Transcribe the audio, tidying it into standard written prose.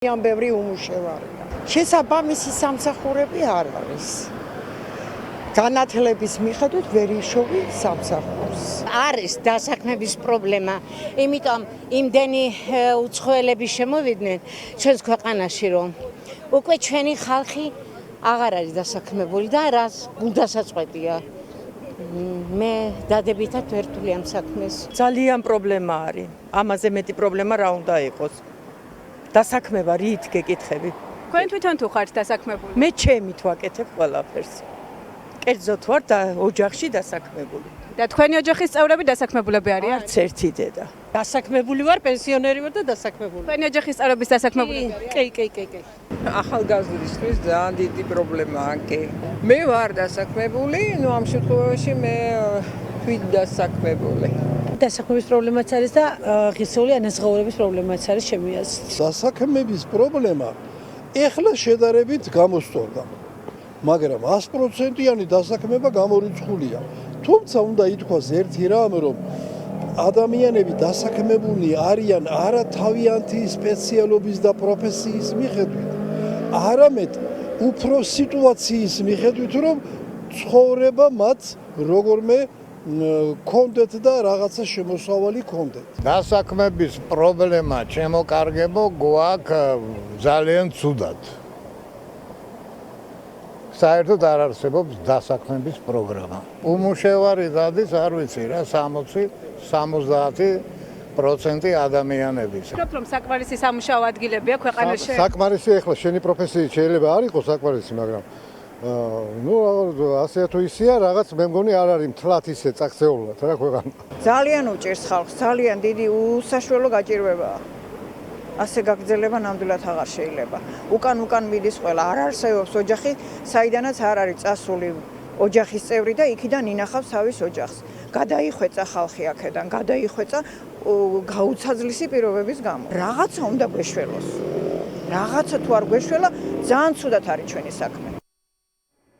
ძალიან ბევრი უმუშევარია. შესაბამისი სამსახურები არ არის. განათლების მიხედვით ვერ იშოვი სამსახურს. არის დასაქმების პრობლემა, იმიტომ იმდენი უცხოელები შემოვიდნენ ჩვენს ქვეყანაში, რომ უკვე ჩვენი ხალხი აღარ არის დასაქმებული და რაც გუნდასაწყვეტია. მე დადებითად ვერ ვთვლი ამ საქმეს. ძალიან პრობლემა არის. ამაზე მეტი პრობლემა რა უნდა იყოს. დასაქმება რით გეკითხები? თქვენ თვითონ თუ ხართ დასაქმებული? მე ჩემით ვაკეთებ ყველაფერს. კერძოდ ვარ და ოჯახში დასაქმებული. და თქვენი ოჯახის წევრები დასაქმებულები არიან? არც ერთი დედა. დასაქმებული ვარ, პენსიონერი ვარ და დასაქმებული. თქვენი ოჯახის წევრების დასაქმებულები არიან? კი. ახალგაზრდისთვის ძალიან დიდი პრობლემაა კი. მე ვარ დასაქმებული, ამ შემთხვევაში მე თვით დასაქმებული. დასაქმების პრობლემაც არის და ღირსეული ანაზღაურების პრობლემაც არის ჩემი აზრით. დასაქმების პრობლემა ეხლა შედარებით გამოსწორდა. მაგრამ 100%-იანი დასაქმება გამორიცხულია. თუმცა უნდა ითქვას ერთი რამ, რომ ადამიანები დასაქმებულნი არიან არა თავიანთი სპეციალობის და პროფესიის მიხედვით, არამედ უფრო სიტუაციის მიხედვით, რომ ცხოვრება მათ როგორმე კონდეთ და რაღაცა შემოსავალი კონდეთ. დასაქმების პრობლემა ჩემო კარგებო გვაქვს ძალიან ცუდად. საერთოდ არ არსებობს დასაქმების პროგრამა. უმუშევარი დადის, არ ვიცი რა, 60-70% ადამიანების. ვფიქრობ, რომ საკმარისი სამუშაო ადგილებია ქვეყანაში? საკმარისი ახლა შენი პროფესიით შეიძლება არ იყოს საკმარისი, მაგრამ ასე თუ ისეა, რაღაც მე მგონი არ არის მთლად ისე წაქცეულად რა ქვეყანა. ძალიან უჭირს ხალხს, ძალიან დიდი უსაშველო გაჭირვებაა. ასე გაგრძელება ნამდვილად აღარ შეიძლება. უკან მიდის ყველა, არ არსებობს ოჯახი, საიდანაც არ არის წასული ოჯახის წევრი და იქიდან ინახავს თავის ოჯახს. გადაიხვეწა ხალხი აქედან, გადაიხვეწა გაუცაძლისი პირობების გამო. რაღაცა უნდა გვეშველოს. რაღაცა თუ არ გვეშველა, ძალიან ცუდად არის ჩვენი საქმე.